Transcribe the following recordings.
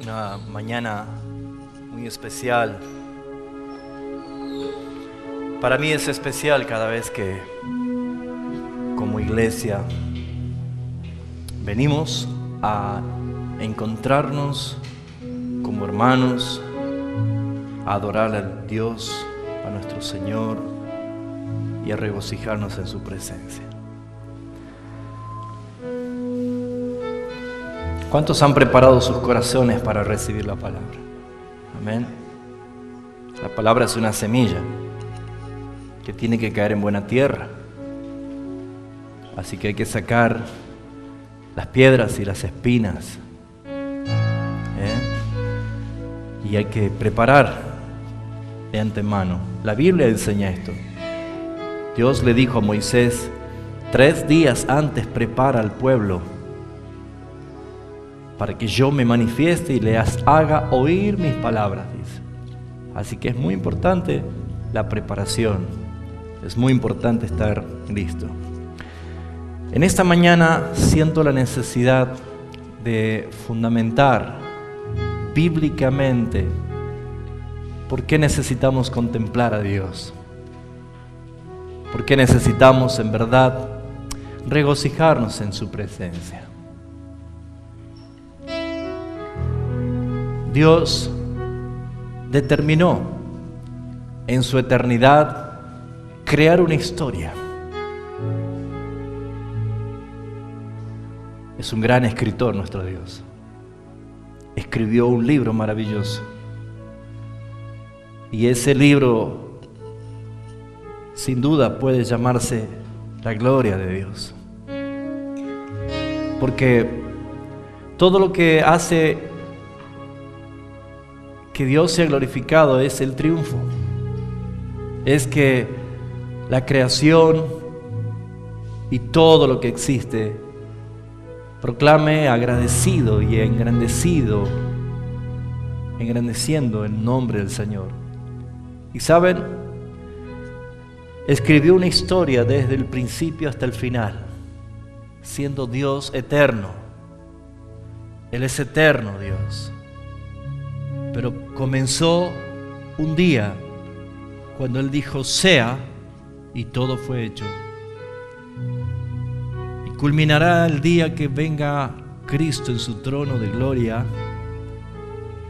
Una mañana muy especial. Para mí es especial cada vez que como iglesia venimos a encontrarnos como hermanos, a adorar al Dios, a nuestro Señor y a regocijarnos en su presencia. ¿Cuántos han preparado sus corazones para recibir la palabra? Amén. La palabra es una semilla que tiene que caer en buena tierra. Así que hay que sacar las piedras y las espinas. Y hay que preparar de antemano. La Biblia enseña esto. Dios le dijo a Moisés, 3 días antes prepara al pueblo para que yo me manifieste y les haga oír mis palabras, dice. Así que es muy importante la preparación, es muy importante estar listo. En esta mañana siento la necesidad de fundamentar bíblicamente por qué necesitamos contemplar a Dios, por qué necesitamos en verdad regocijarnos en su presencia. Dios determinó en su eternidad crear una historia. Es un gran escritor nuestro Dios. Escribió un libro maravilloso. Y ese libro, sin duda, puede llamarse la gloria de Dios. Porque todo lo que hace que Dios sea glorificado es el triunfo. Es que la creación y todo lo que existe proclame agradecido y engrandeciendo el nombre del Señor. Y saben, escribió una historia desde el principio hasta el final, siendo Dios eterno. Él es eterno Dios. Pero comenzó un día cuando Él dijo sea y todo fue hecho. Y culminará el día que venga Cristo en su trono de gloria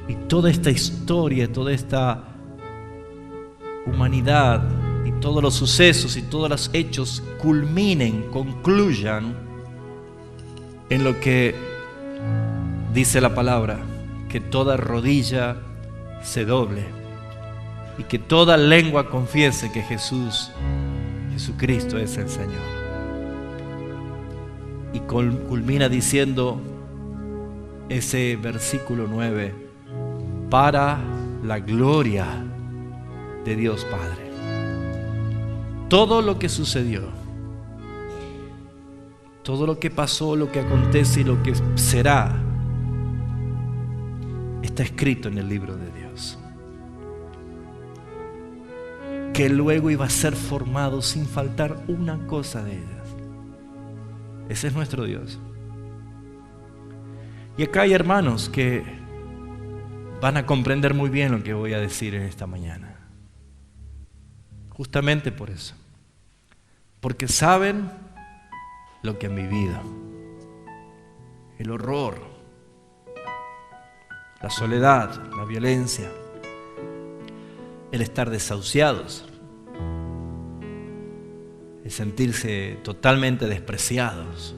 y toda esta historia, toda esta humanidad y todos los sucesos y todos los hechos concluyan en lo que dice la palabra, que toda rodilla se doble y que toda lengua confiese que Jesucristo es el Señor. Y culmina diciendo ese versículo 9, para la gloria de Dios Padre. Todo lo que sucedió, todo lo que pasó, lo que acontece y lo que será, está escrito en el libro de Dios. Que luego iba a ser formado sin faltar una cosa de ellas. Ese es nuestro Dios. Y acá hay hermanos que van a comprender muy bien lo que voy a decir en esta mañana. Justamente por eso. Porque saben lo que han vivido. El horror, la soledad, la violencia, el estar desahuciados, el sentirse totalmente despreciados,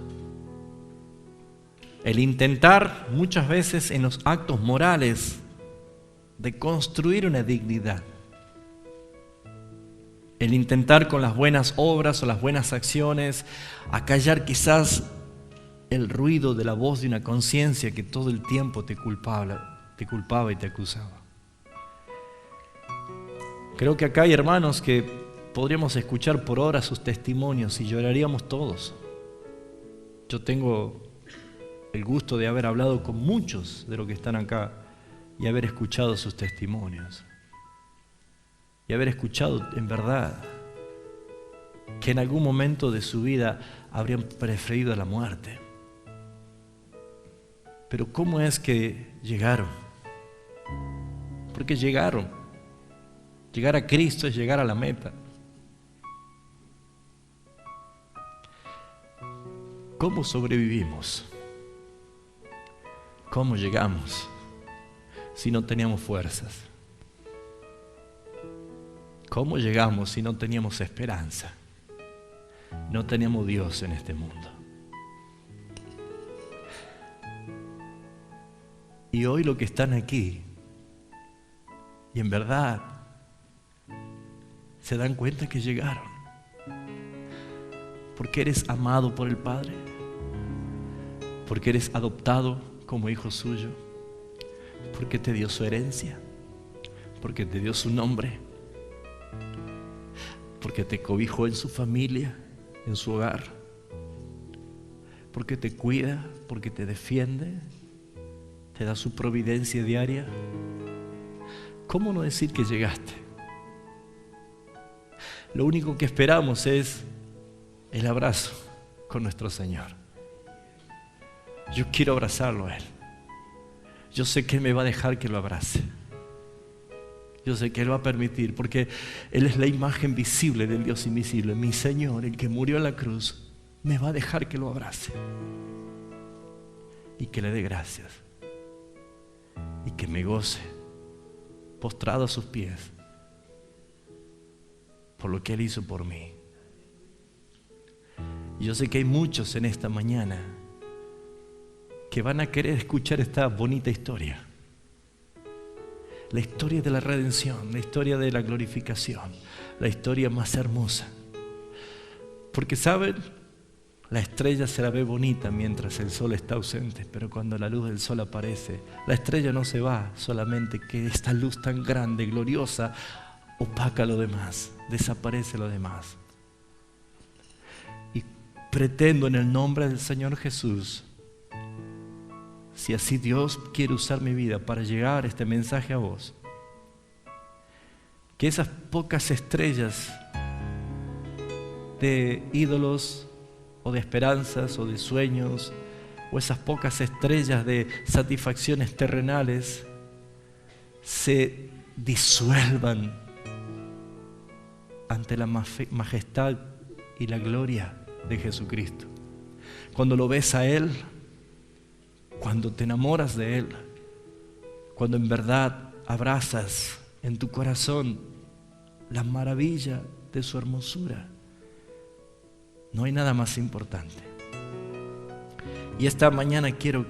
el intentar muchas veces en los actos morales de construir una dignidad, el intentar con las buenas obras o las buenas acciones acallar quizás el ruido de la voz de una conciencia que todo el tiempo te culpaba y te acusaba. Creo que acá hay hermanos que podríamos escuchar por horas sus testimonios y lloraríamos todos. Yo tengo el gusto de haber hablado con muchos de los que están acá y haber escuchado sus testimonios. Y haber escuchado en verdad que en algún momento de su vida habrían preferido la muerte. Pero ¿cómo es que llegaron? Porque llegaron. Llegar a Cristo es llegar a la meta. ¿Cómo sobrevivimos? ¿Cómo llegamos si no teníamos fuerzas? ¿Cómo llegamos si no teníamos esperanza? No teníamos Dios en este mundo. Y hoy los que están aquí, y en verdad se dan cuenta que llegaron, porque eres amado por el Padre, porque eres adoptado como hijo suyo, porque te dio su herencia, porque te dio su nombre, porque te cobijó en su familia, en su hogar, porque te cuida, porque te defiende, te da su providencia diaria. ¿Cómo no decir que llegaste? Lo único que esperamos es el abrazo con nuestro Señor. Yo quiero abrazarlo a Él. Yo sé que Él me va a dejar que lo abrace. Yo sé que Él va a permitir, porque Él es la imagen visible del Dios invisible. Mi Señor, el que murió en la cruz, me va a dejar que lo abrace y que le dé gracias y que me goce postrado a sus pies por lo que Él hizo por mí. Y yo sé que hay muchos en esta mañana que van a querer escuchar esta bonita historia. La historia de la redención, la historia de la glorificación, la historia más hermosa. Porque saben, la estrella se la ve bonita mientras el sol está ausente, pero cuando la luz del sol aparece, la estrella no se va, solamente que esta luz tan grande, gloriosa, opaca lo demás, desaparece lo demás. Y pretendo en el nombre del Señor Jesús, si así Dios quiere usar mi vida para llegar este mensaje a vos, que esas pocas estrellas de ídolos o de esperanzas o de sueños, o esas pocas estrellas de satisfacciones terrenales, se disuelvan ante la majestad y la gloria de Jesucristo. Cuando lo ves a Él, cuando te enamoras de Él, cuando en verdad abrazas en tu corazón la maravilla de su hermosura, no hay nada más importante. Y esta mañana quiero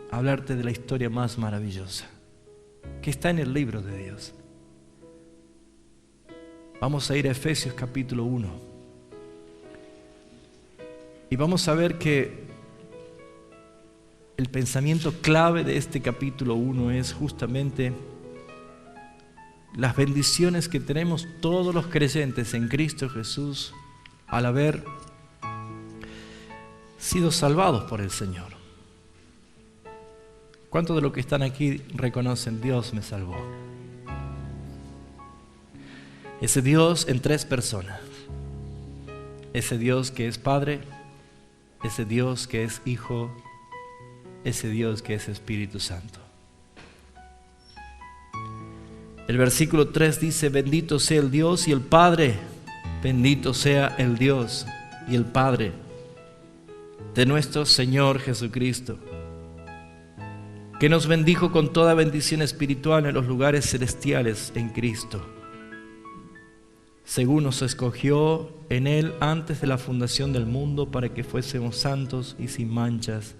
hablarte de la historia más maravillosa que está en el libro de Dios. Vamos a ir a Efesios capítulo 1 y vamos a ver que el pensamiento clave de este capítulo 1 es justamente las bendiciones que tenemos todos los creyentes en Cristo Jesús al haber sido salvados por el Señor. ¿Cuántos de los que están aquí reconocen: Dios me salvó? Ese Dios en tres personas. Ese Dios que es Padre, ese Dios que es Hijo, ese Dios que es Espíritu Santo. El versículo 3 dice: bendito sea el Dios y el Padre, bendito sea el Dios y el Padre de nuestro Señor Jesucristo, que nos bendijo con toda bendición espiritual en los lugares celestiales en Cristo, según nos escogió en Él antes de la fundación del mundo, para que fuésemos santos y sin manchas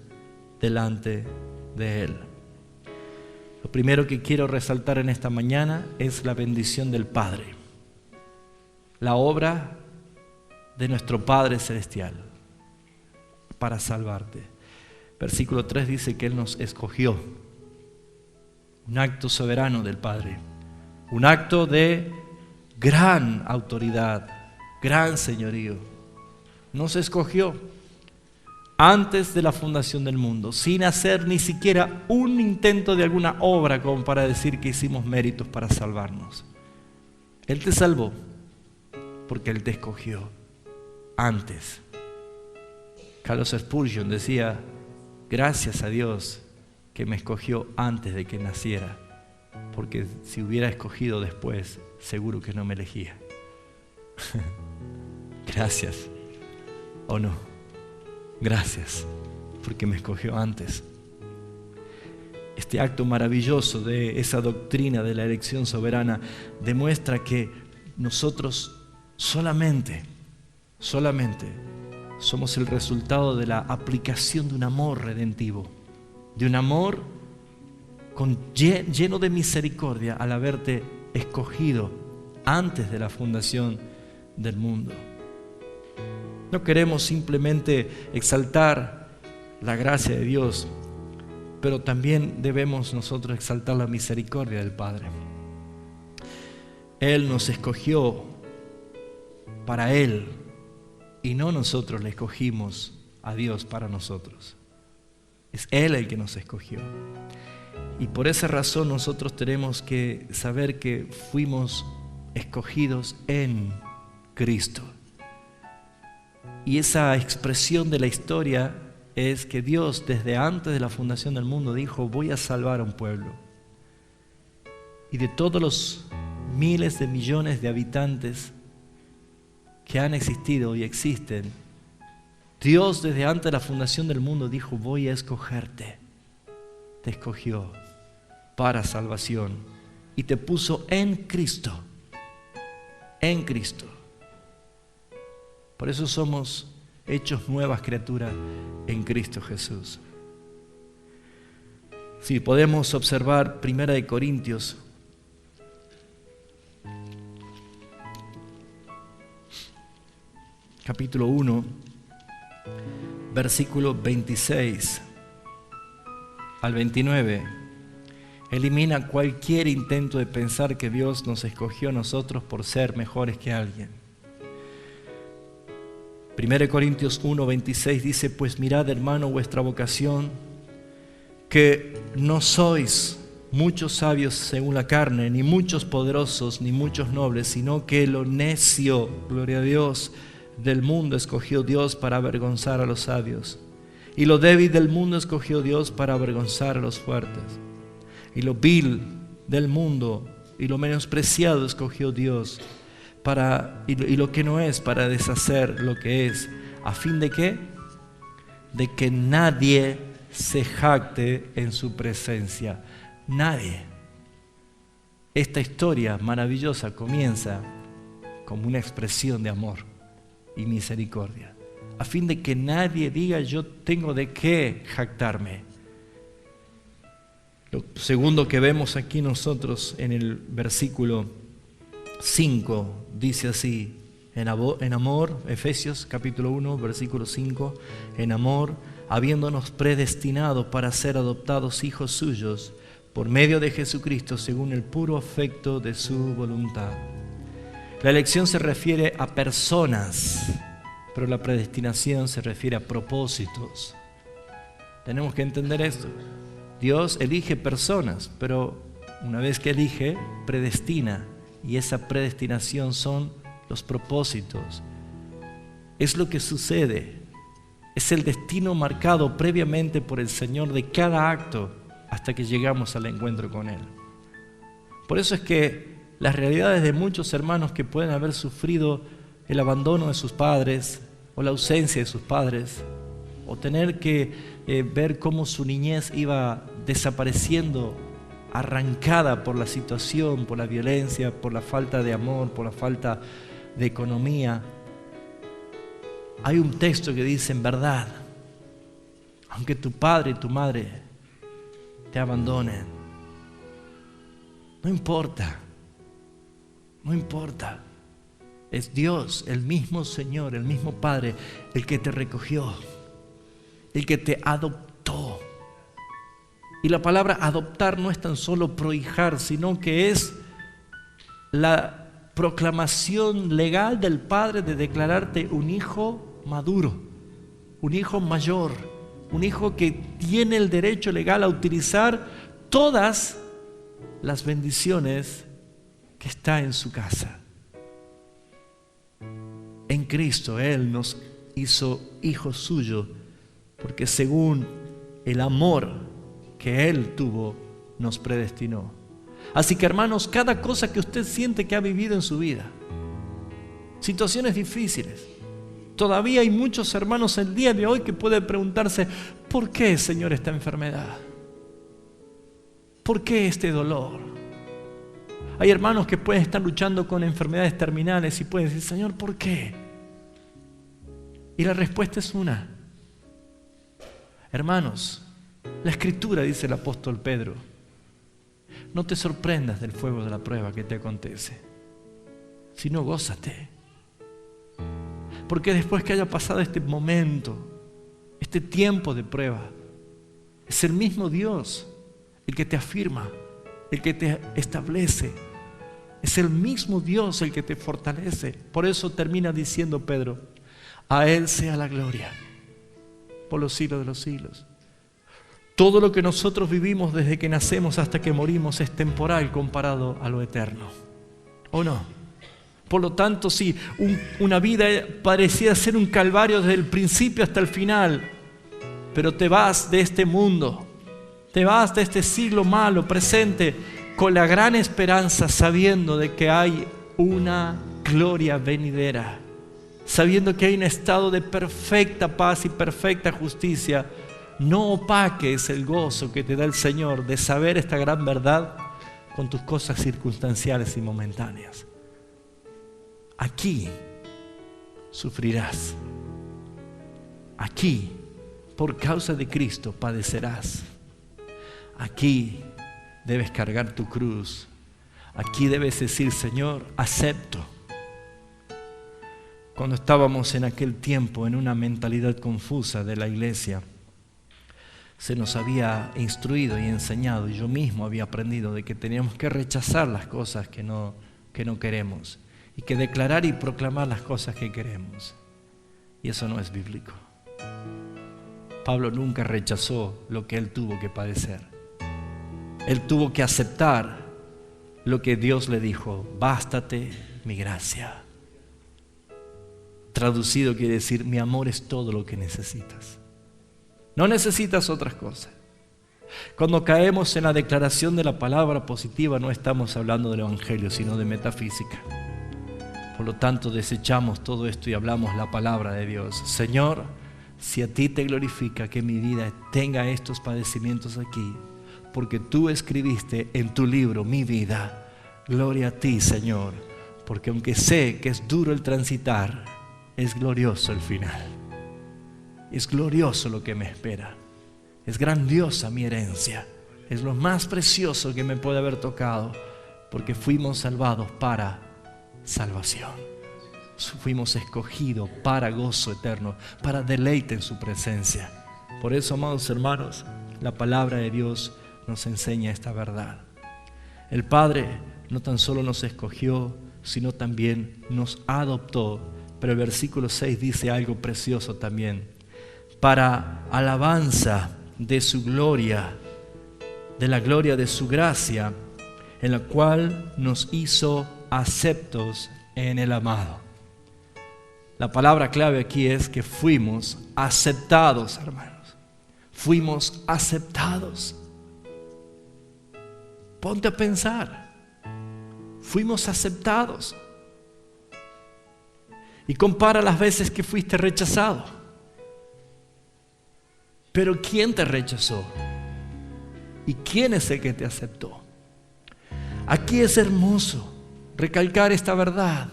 delante de Él. Lo primero que quiero resaltar en esta mañana es la bendición del Padre, la obra de nuestro Padre Celestial para salvarte. Versículo 3 dice que Él nos escogió. Un acto soberano del Padre, un acto de gran autoridad, gran señorío. Nos escogió antes de la fundación del mundo, sin hacer ni siquiera un intento de alguna obra como para decir que hicimos méritos para salvarnos. Él te salvó porque Él te escogió antes. Carlos Spurgeon decía: gracias a Dios que me escogió antes de que naciera, porque si hubiera escogido después, seguro que no me elegía. Gracias, ¿o no? Gracias, porque me escogió antes. Este acto maravilloso de esa doctrina de la elección soberana demuestra que nosotros solamente somos el resultado de la aplicación de un amor redentivo, de un amor lleno de misericordia al haberte escogido antes de la fundación del mundo. No queremos simplemente exaltar la gracia de Dios, pero también debemos nosotros exaltar la misericordia del Padre. Él nos escogió para Él y no nosotros le escogimos a Dios para nosotros. Es Él el que nos escogió. Y por esa razón nosotros tenemos que saber que fuimos escogidos en Cristo. Y esa expresión de la historia es que Dios desde antes de la fundación del mundo dijo: voy a salvar a un pueblo. Y de todos los miles de millones de habitantes que han existido y existen, Dios desde antes de la fundación del mundo dijo: voy a escogerte. Te escogió para salvación y te puso en Cristo. En Cristo. Por eso somos hechos nuevas criaturas en Cristo Jesús. Si podemos observar 1 Corintios capítulo 1, versículo 26 al 29, elimina cualquier intento de pensar que Dios nos escogió a nosotros por ser mejores que alguien. 1 Corintios 1, 26 dice: pues mirad, hermano, vuestra vocación, que no sois muchos sabios según la carne, ni muchos poderosos, ni muchos nobles, sino que lo necio, gloria a Dios, del mundo escogió Dios para avergonzar a los sabios, y lo débil del mundo escogió Dios para avergonzar a los fuertes, y lo vil del mundo y lo menospreciado escogió Dios y lo que no es, para deshacer lo que es, a fin de ¿qué? De que nadie se jacte en su presencia. Nadie. Esta historia maravillosa comienza como una expresión de amor y misericordia, a fin de que nadie diga: yo tengo de qué jactarme. Lo segundo que vemos aquí nosotros en el versículo 5 dice así: en amor, Efesios capítulo 1, versículo 5, en amor, habiéndonos predestinado para ser adoptados hijos suyos por medio de Jesucristo, según el puro afecto de su voluntad. La elección se refiere a personas, pero la predestinación se refiere a propósitos. Tenemos que entender esto. Dios elige personas, pero una vez que elige, predestina. Y esa predestinación son los propósitos. Es lo que sucede. Es el destino marcado previamente por el Señor de cada acto hasta que llegamos al encuentro con Él. Por eso es que las realidades de muchos hermanos que pueden haber sufrido el abandono de sus padres o la ausencia de sus padres, o tener que ver cómo su niñez iba desapareciendo, arrancada por la situación, por la violencia, por la falta de amor, por la falta de economía. Hay un texto que dice: en verdad, aunque tu padre y tu madre te abandonen, no importa, no importa. Es Dios, el mismo Señor, el mismo Padre, el que te recogió, el que te adoptó. Y la palabra adoptar no es tan solo prohijar, sino que es la proclamación legal del Padre de declararte un hijo maduro, un hijo mayor, un hijo que tiene el derecho legal a utilizar todas las bendiciones que está en su casa. En Cristo Él nos hizo hijos suyos, porque según el amor que Él tuvo, nos predestinó. Así que, hermanos, cada cosa que usted siente que ha vivido en su vida, situaciones difíciles, todavía hay muchos hermanos el día de hoy que pueden preguntarse: ¿por qué, Señor, esta enfermedad? ¿Por qué este dolor? Hay hermanos que pueden estar luchando con enfermedades terminales y pueden decir: Señor, ¿por qué? Y la respuesta es una. Hermanos, la Escritura, dice el apóstol Pedro: no te sorprendas del fuego de la prueba que te acontece, sino gózate. Porque después que haya pasado este momento, este tiempo de prueba, es el mismo Dios el que te afirma, el que te establece. Es el mismo Dios el que te fortalece. Por eso termina diciendo Pedro: a Él sea la gloria por los siglos de los siglos. Todo lo que nosotros vivimos desde que nacemos hasta que morimos es temporal comparado a lo eterno, ¿o no? Por lo tanto, si una vida parecía ser un calvario desde el principio hasta el final, pero te vas de este mundo, te vas de este siglo malo presente con la gran esperanza, sabiendo de que hay una gloria venidera, sabiendo que hay un estado de perfecta paz y perfecta justicia. No opaques el gozo que te da el Señor de saber esta gran verdad con tus cosas circunstanciales y momentáneas. Aquí sufrirás. Aquí, por causa de Cristo, padecerás. Aquí debes cargar tu cruz. Aquí debes decir: Señor, acepto. Cuando estábamos en aquel tiempo en una mentalidad confusa de la iglesia, se nos había instruido y enseñado, y yo mismo había aprendido, de que teníamos que rechazar las cosas que no queremos y que declarar y proclamar las cosas que queremos. Y eso no es bíblico. Pablo nunca rechazó lo que él tuvo que padecer. Él tuvo que aceptar lo que Dios le dijo: bástate mi gracia. Traducido quiere decir: mi amor es todo lo que necesitas. No necesitas otras cosas. Cuando caemos en la declaración de la palabra positiva, no estamos hablando del evangelio, sino de metafísica. Por lo tanto, desechamos todo esto y hablamos la palabra de Dios. Señor, si a ti te glorifica que mi vida tenga estos padecimientos aquí, porque tú escribiste en tu libro mi vida, gloria a ti, Señor, porque aunque sé que es duro el transitar, es glorioso el final. Es glorioso lo que me espera. Es grandiosa mi herencia. Es lo más precioso que me puede haber tocado, porque fuimos salvados para salvación. Fuimos escogidos para gozo eterno, para deleite en su presencia. Por eso, amados hermanos, la palabra de Dios nos enseña esta verdad. El Padre no tan solo nos escogió, sino también nos adoptó. Pero el versículo 6 dice algo precioso también: para alabanza de su gloria, de la gloria de su gracia, en la cual nos hizo aceptos en el amado. La palabra clave aquí es que fuimos aceptados, hermanos. Fuimos aceptados. Ponte a pensar. Fuimos aceptados. Y compara las veces que fuiste rechazado. Pero ¿quién te rechazó? ¿Y quién es el que te aceptó? Aquí es hermoso recalcar esta verdad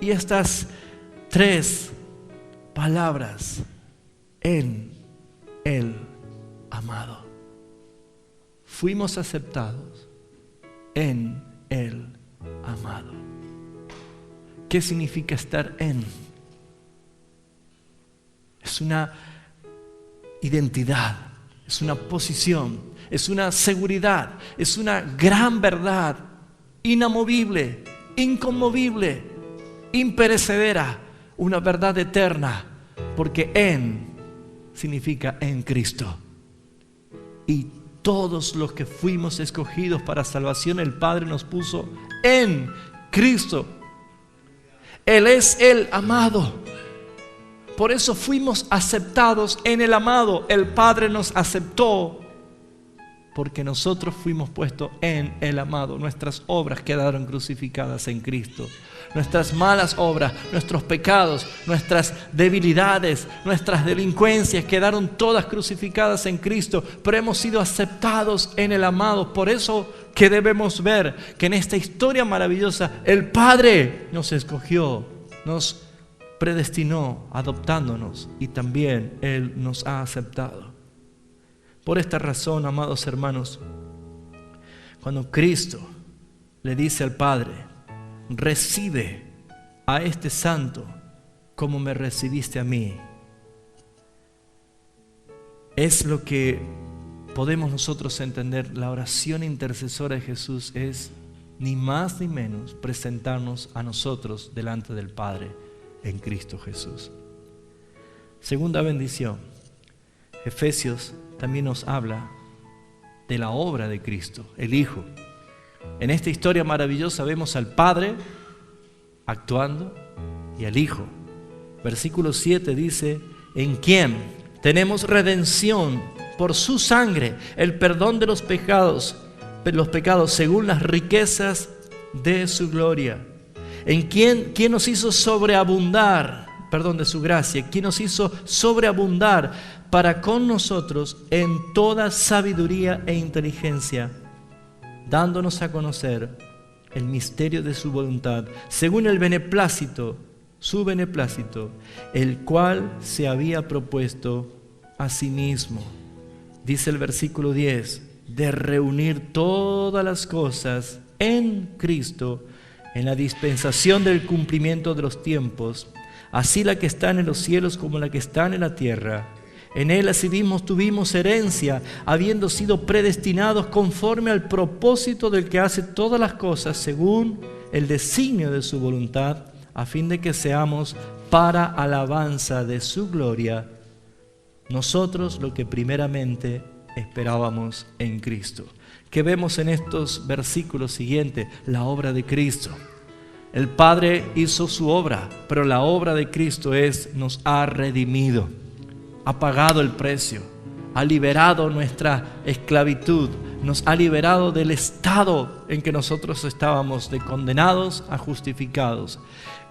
y estas 3 palabras: en el amado. Fuimos aceptados en el amado. ¿Qué significa estar en? Es una identidad, es una posición, es una seguridad, es una gran verdad, inamovible, inconmovible, imperecedera, una verdad eterna, porque en significa en Cristo. Y todos los que fuimos escogidos para salvación, el Padre nos puso en Cristo. Él es el amado. Por eso fuimos aceptados en el amado. El Padre nos aceptó porque nosotros fuimos puestos en el amado. Nuestras obras quedaron crucificadas en Cristo. Nuestras malas obras, nuestros pecados, nuestras debilidades, nuestras delincuencias quedaron todas crucificadas en Cristo, pero hemos sido aceptados en el amado. Por eso que debemos ver que en esta historia maravillosa el Padre nos escogió, nos predestinó adoptándonos y también Él nos ha aceptado. Por esta razón, amados hermanos, cuando Cristo le dice al Padre: recibe a este santo como me recibiste a mí, es lo que podemos nosotros entender. La oración intercesora de Jesús es ni más ni menos presentarnos a nosotros delante del Padre en Cristo Jesús. Segunda bendición, Efesios también nos habla de la obra de Cristo, el Hijo. En esta historia maravillosa vemos al Padre actuando y al Hijo. Versículo 7 dice: en quien tenemos redención por su sangre, el perdón de los pecados según las riquezas de su gloria. En quien nos hizo sobreabundar, de su gracia, quien nos hizo sobreabundar para con nosotros en toda sabiduría e inteligencia, dándonos a conocer el misterio de su voluntad, según el beneplácito, su beneplácito, el cual se había propuesto a sí mismo. Dice el versículo 10, de reunir todas las cosas en Cristo, en la dispensación del cumplimiento de los tiempos, así la que está en los cielos como la que está en la tierra. En Él asimismo tuvimos herencia, habiendo sido predestinados conforme al propósito del que hace todas las cosas según el designio de su voluntad, a fin de que seamos para alabanza de su gloria, nosotros lo que primeramente esperábamos en Cristo. ¿Qué vemos en estos versículos siguientes? La obra de Cristo. El Padre hizo su obra, pero la obra de Cristo nos ha redimido. Ha pagado el precio, ha liberado nuestra esclavitud, nos ha liberado del estado en que nosotros estábamos, de condenados a justificados.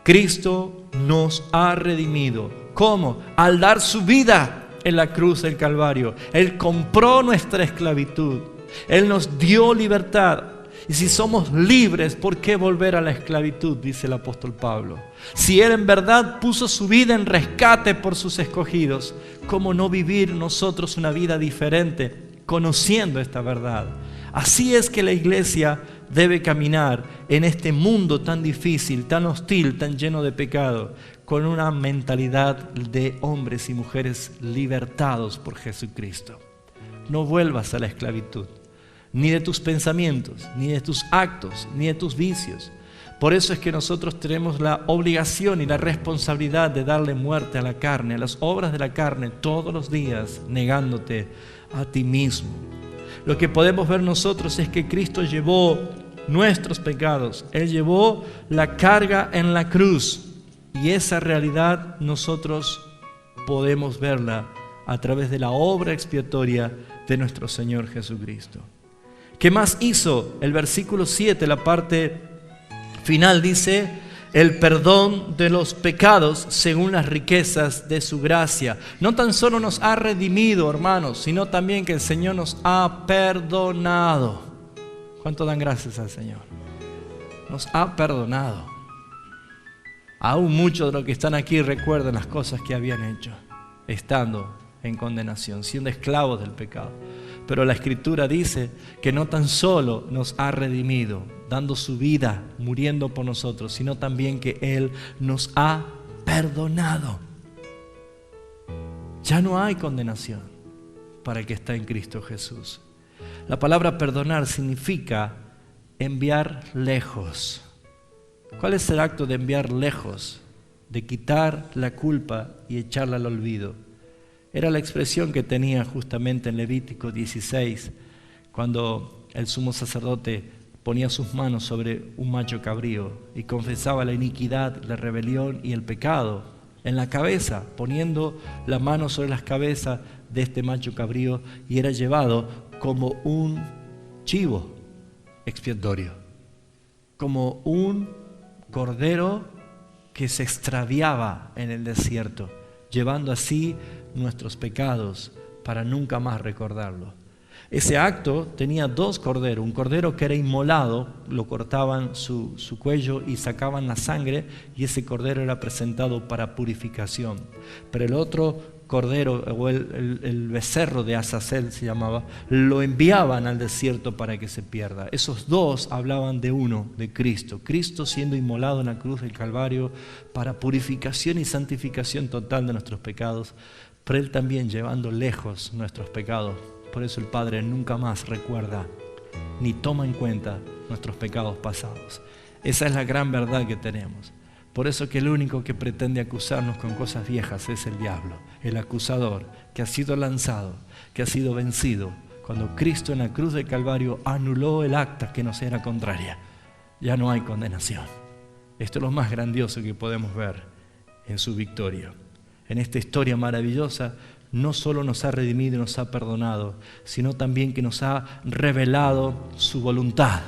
Cristo nos ha redimido. ¿Cómo? Al dar su vida en la cruz del Calvario. Él compró nuestra esclavitud, Él nos dio libertad. Y si somos libres, ¿por qué volver a la esclavitud? Dice el apóstol Pablo. Si Él en verdad puso su vida en rescate por sus escogidos, ¿cómo no vivir nosotros una vida diferente conociendo esta verdad? Así es que la iglesia debe caminar en este mundo tan difícil, tan hostil, tan lleno de pecado, con una mentalidad de hombres y mujeres libertados por Jesucristo. No vuelvas a la esclavitud, ni de tus pensamientos, ni de tus actos, ni de tus vicios. Por eso es que nosotros tenemos la obligación y la responsabilidad de darle muerte a la carne, a las obras de la carne, todos los días, negándote a ti mismo. Lo que podemos ver nosotros es que Cristo llevó nuestros pecados. Él llevó la carga en la cruz. Y esa realidad nosotros podemos verla a través de la obra expiatoria de nuestro Señor Jesucristo. ¿Qué más hizo? El versículo 7, la parte final, dice: el perdón de los pecados según las riquezas de su gracia. No tan solo nos ha redimido, hermanos, sino también que el Señor nos ha perdonado. ¿Cuánto dan gracias al Señor? Nos ha perdonado. Aún muchos de los que están aquí recuerdan las cosas que habían hecho, estando en condenación, siendo esclavos del pecado. Pero la Escritura dice que no tan solo nos ha redimido, dando su vida, muriendo por nosotros, sino también que Él nos ha perdonado. Ya no hay condenación para el que está en Cristo Jesús. La palabra perdonar significa enviar lejos. ¿Cuál es el acto de enviar lejos? De quitar la culpa y echarla al olvido. Era la expresión que tenía justamente en Levítico 16, cuando el sumo sacerdote ponía sus manos sobre un macho cabrío y confesaba la iniquidad, la rebelión y el pecado en la cabeza, poniendo la mano sobre las cabezas de este macho cabrío, y era llevado como un chivo expiatorio, como un cordero que se extraviaba en el desierto, llevando así nuestros pecados para nunca más recordarlo. Ese acto tenía 2 corderos, un cordero que era inmolado, lo cortaban su cuello y sacaban la sangre, y ese cordero era presentado para purificación. Pero el otro cordero, o el becerro de Azazel se llamaba, lo enviaban al desierto para que se pierda. Esos 2 hablaban de uno, de Cristo. Cristo siendo inmolado en la cruz del Calvario para purificación y santificación total de nuestros pecados, pero Él también llevando lejos nuestros pecados. Por eso el Padre nunca más recuerda ni toma en cuenta nuestros pecados pasados. Esa es la gran verdad que tenemos. Por eso que el único que pretende acusarnos con cosas viejas es el diablo, el acusador que ha sido lanzado, que ha sido vencido, cuando Cristo en la cruz del Calvario anuló el acta que nos era contraria. Ya no hay condenación. Esto es lo más grandioso que podemos ver en su victoria. En esta historia maravillosa, no solo nos ha redimido y nos ha perdonado, sino también que nos ha revelado su voluntad.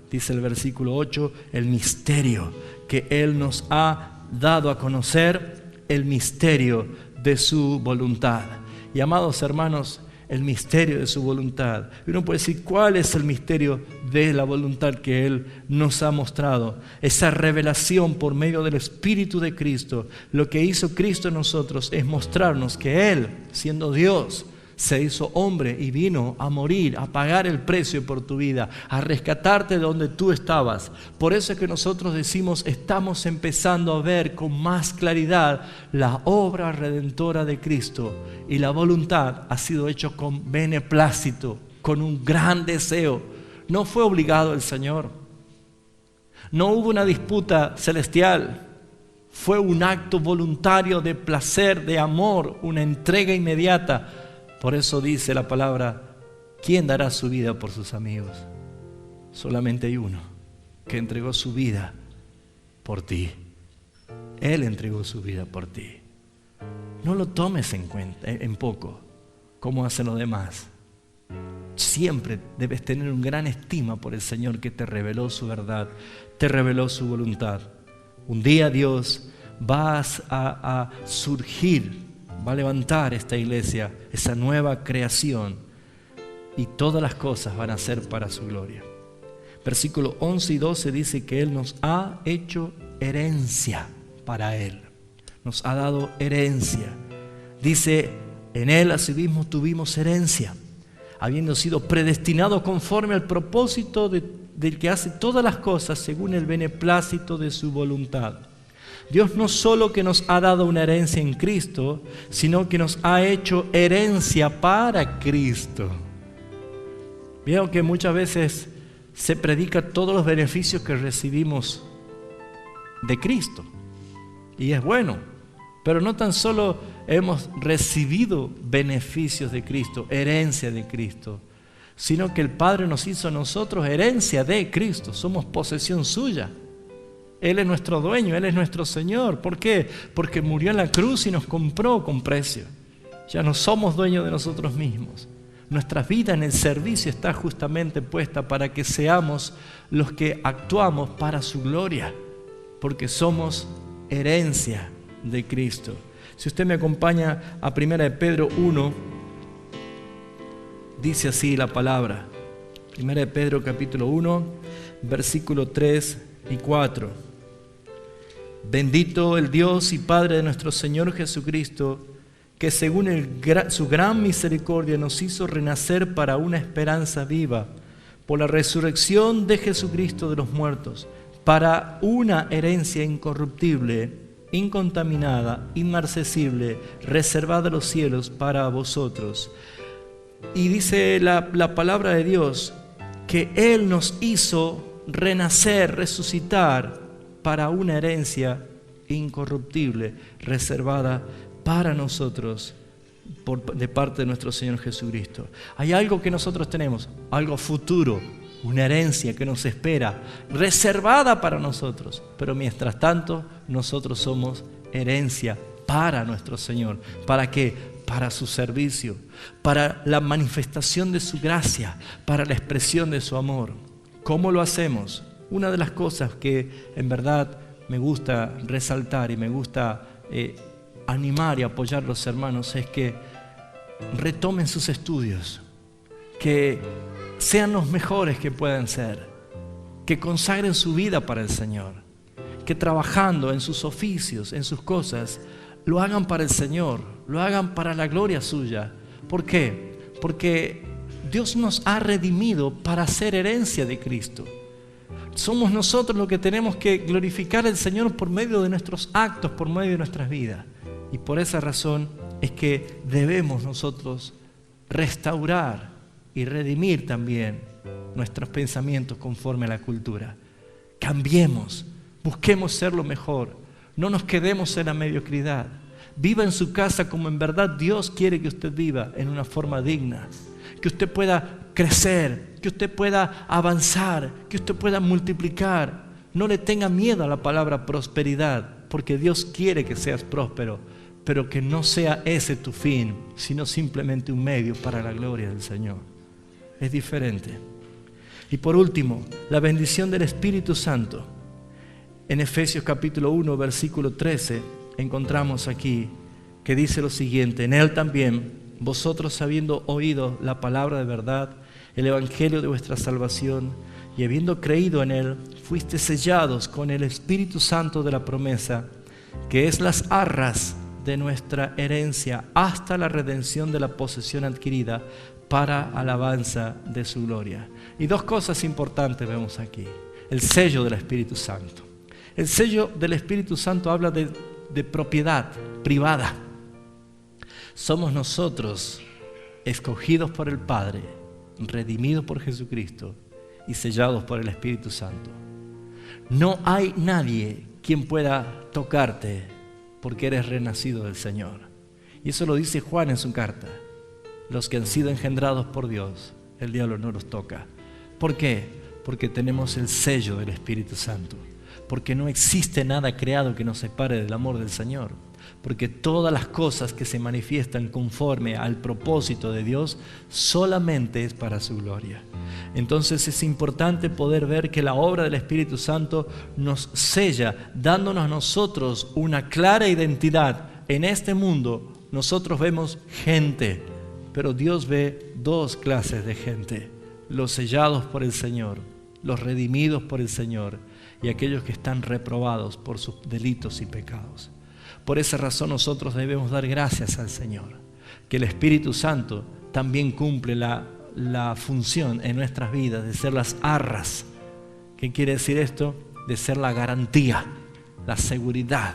Dice el versículo 8, el misterio, que Él nos ha dado a conocer, el misterio de su voluntad. Y amados hermanos, el misterio de su voluntad. Y uno puede decir, ¿cuál es el misterio de la voluntad que Él nos ha mostrado? Esa revelación por medio del Espíritu de Cristo. Lo que hizo Cristo en nosotros es mostrarnos que Él, siendo Dios, se hizo hombre y vino a morir, a pagar el precio por tu vida, a rescatarte de donde tú estabas. Por eso es que nosotros decimos, estamos empezando a ver con más claridad la obra redentora de Cristo, y la voluntad ha sido hecha con beneplácito, con un gran deseo. No fue obligado el Señor, no hubo una disputa celestial, fue un acto voluntario de placer, de amor, una entrega inmediata. Por eso dice la palabra, ¿quién dará su vida por sus amigos? Solamente hay uno que entregó su vida por ti. Él entregó su vida por ti. No lo tomes en cuenta, en poco, como hacen los demás. Siempre debes tener una gran estima por el Señor que te reveló su verdad, te reveló su voluntad. Un día Dios va a surgir, va a levantar esta iglesia, esa nueva creación, y todas las cosas van a ser para su gloria. Versículos 11 y 12 dice que Él nos ha hecho herencia para Él. Nos ha dado herencia. Dice, en Él asimismo tuvimos herencia, habiendo sido predestinados conforme al propósito del que hace todas las cosas según el beneplácito de su voluntad. Dios no solo que nos ha dado una herencia en Cristo, sino que nos ha hecho herencia para Cristo. Veo que muchas veces se predica todos los beneficios que recibimos de Cristo, y es bueno, pero no tan solo hemos recibido beneficios de Cristo, herencia de Cristo, sino que el Padre nos hizo a nosotros herencia de Cristo, somos posesión suya. Él es nuestro dueño, Él es nuestro Señor. ¿Por qué? Porque murió en la cruz y nos compró con precio. Ya no somos dueños de nosotros mismos. Nuestra vida en el servicio está justamente puesta para que seamos los que actuamos para su gloria, porque somos herencia de Cristo. Si usted me acompaña a 1 de Pedro 1, dice así la palabra. 1 de Pedro capítulo 1, versículo 3 y 4. Bendito el Dios y Padre de nuestro Señor Jesucristo, que según su gran misericordia nos hizo renacer para una esperanza viva, por la resurrección de Jesucristo de los muertos, para una herencia incorruptible, incontaminada, inmarcesible, reservada a los cielos para vosotros. Y dice la palabra de Dios que Él nos hizo renacer, resucitar para una herencia incorruptible, reservada para nosotros de parte de nuestro Señor Jesucristo. Hay algo que nosotros tenemos, algo futuro, una herencia que nos espera, reservada para nosotros, pero mientras tanto nosotros somos herencia para nuestro Señor. ¿Para qué? para su servicio, para la manifestación de su gracia, para la expresión de su amor. ¿Cómo lo hacemos? Una de las cosas que en verdad me gusta resaltar y me gusta animar y apoyar a los hermanos es que retomen sus estudios, que sean los mejores que puedan ser, que consagren su vida para el Señor, que trabajando en sus oficios, en sus cosas, lo hagan para el Señor, lo hagan para la gloria suya. ¿Por qué? Porque Dios nos ha redimido para ser herencia de Cristo. Somos nosotros los que tenemos que glorificar al Señor por medio de nuestros actos, por medio de nuestras vidas. Y por esa razón es que debemos nosotros restaurar y redimir también nuestros pensamientos conforme a la cultura. Cambiemos, busquemos ser lo mejor, no nos quedemos en la mediocridad. Viva en su casa como en verdad Dios quiere que usted viva, en una forma digna, que usted pueda crecer, que usted pueda avanzar, que usted pueda multiplicar. No le tenga miedo a la palabra prosperidad, porque Dios quiere que seas próspero, pero que no sea ese tu fin, sino simplemente un medio para la gloria del Señor. Es diferente. Y por último, la bendición del Espíritu Santo. En Efesios capítulo 1, versículo 13, encontramos aquí que dice lo siguiente: en Él también, vosotros habiendo oído la palabra de verdad, el evangelio de vuestra salvación, y habiendo creído en Él, fuiste sellados con el Espíritu Santo de la promesa, que es las arras de nuestra herencia hasta la redención de la posesión adquirida para alabanza de su gloria. Y dos cosas importantes vemos aquí: el sello del Espíritu Santo. El sello del Espíritu Santo habla de propiedad privada. Somos nosotros escogidos por el Padre, redimidos por Jesucristo y sellados por el Espíritu Santo. No hay nadie quien pueda tocarte porque eres renacido del Señor. Y eso lo dice Juan en su carta. Los que han sido engendrados por Dios, el diablo no los toca. ¿Por qué? Porque tenemos el sello del Espíritu Santo. Porque no existe nada creado que nos separe del amor del Señor. Porque todas las cosas que se manifiestan conforme al propósito de Dios solamente es para su gloria. Entonces es importante poder ver que la obra del Espíritu Santo nos sella, dándonos a nosotros una clara identidad. En este mundo nosotros vemos gente, pero Dios ve dos clases de gente: los sellados por el Señor, los redimidos por el Señor, y aquellos que están reprobados por sus delitos y pecados. Por esa razón nosotros debemos dar gracias al Señor, que el Espíritu Santo también cumple la función en nuestras vidas de ser las arras. ¿Qué quiere decir esto? De ser la garantía, la seguridad,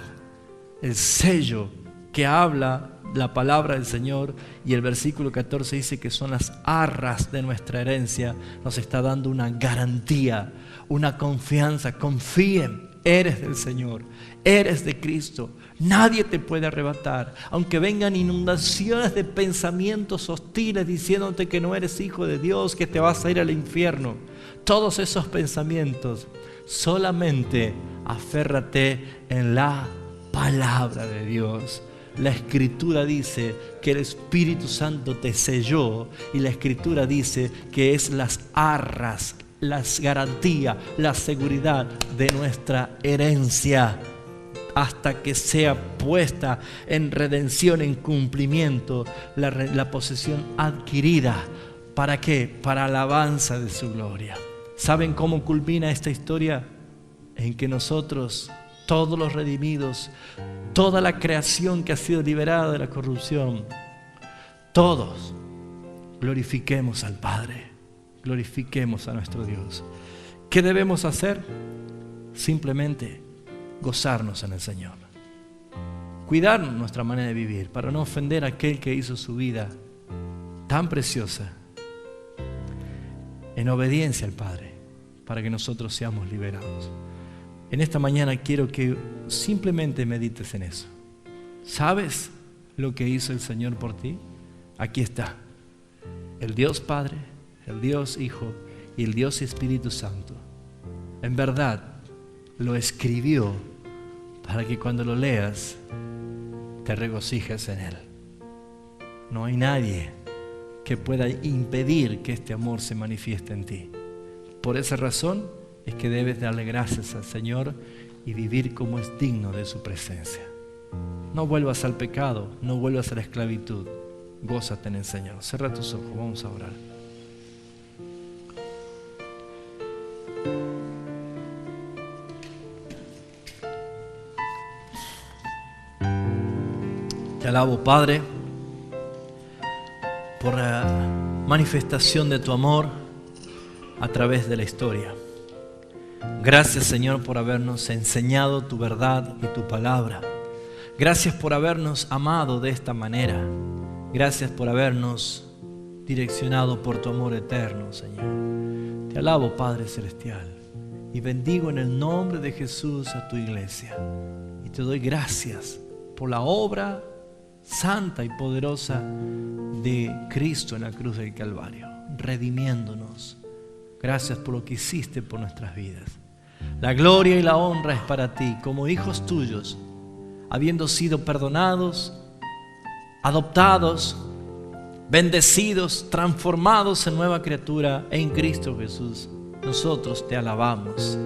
el sello que habla la palabra del Señor. Y el versículo 14 dice que son las arras de nuestra herencia. Nos está dando una garantía, una confianza. Confíen, eres del Señor, eres de Cristo. Nadie te puede arrebatar, aunque vengan inundaciones de pensamientos hostiles diciéndote que no eres hijo de Dios, que te vas a ir al infierno. Todos esos pensamientos, solamente aférrate en la palabra de Dios. La Escritura dice que el Espíritu Santo te selló, y la Escritura dice que es las arras, las garantías, la seguridad de nuestra herencia, hasta que sea puesta en redención, en cumplimiento, la posesión adquirida. ¿Para qué? Para alabanza de su gloria. ¿Saben cómo culmina esta historia? En que nosotros, todos los redimidos, toda la creación que ha sido liberada de la corrupción, todos glorifiquemos al Padre, glorifiquemos a nuestro Dios. ¿Qué debemos hacer? Simplemente gozarnos en el Señor, cuidar nuestra manera de vivir para no ofender a aquel que hizo su vida tan preciosa en obediencia al Padre, para que nosotros seamos liberados. En esta mañana quiero que simplemente medites en eso. ¿Sabes lo que hizo el Señor por ti? Aquí está: el Dios Padre, el Dios Hijo y el Dios Espíritu Santo. En verdad lo escribió para que cuando lo leas te regocijes en Él. No hay nadie que pueda impedir que este amor se manifieste en ti. Por esa razón es que debes darle gracias al Señor y vivir como es digno de su presencia. No vuelvas al pecado, no vuelvas a la esclavitud. Gózate en el Señor. Cierra tus ojos, vamos a orar. Te alabo, Padre, por la manifestación de tu amor a través de la historia. Gracias, Señor, por habernos enseñado tu verdad y tu palabra. Gracias por habernos amado de esta manera. Gracias por habernos direccionado por tu amor eterno, Señor. Te alabo, Padre Celestial, y bendigo en el nombre de Jesús a tu iglesia. Y te doy gracias por la obra santa y poderosa de Cristo en la cruz del Calvario, redimiéndonos. Gracias por lo que hiciste por nuestras vidas. La gloria y la honra es para ti, como hijos tuyos, habiendo sido perdonados, adoptados, bendecidos, transformados en nueva criatura en Cristo Jesús. Nosotros te alabamos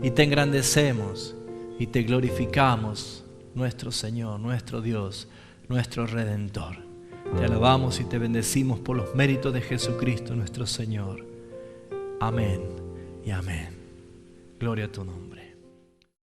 y te engrandecemos y te glorificamos, nuestro Señor, nuestro Dios, nuestro Redentor. Te alabamos y te bendecimos por los méritos de Jesucristo nuestro Señor. Amén y amén. Gloria a tu nombre.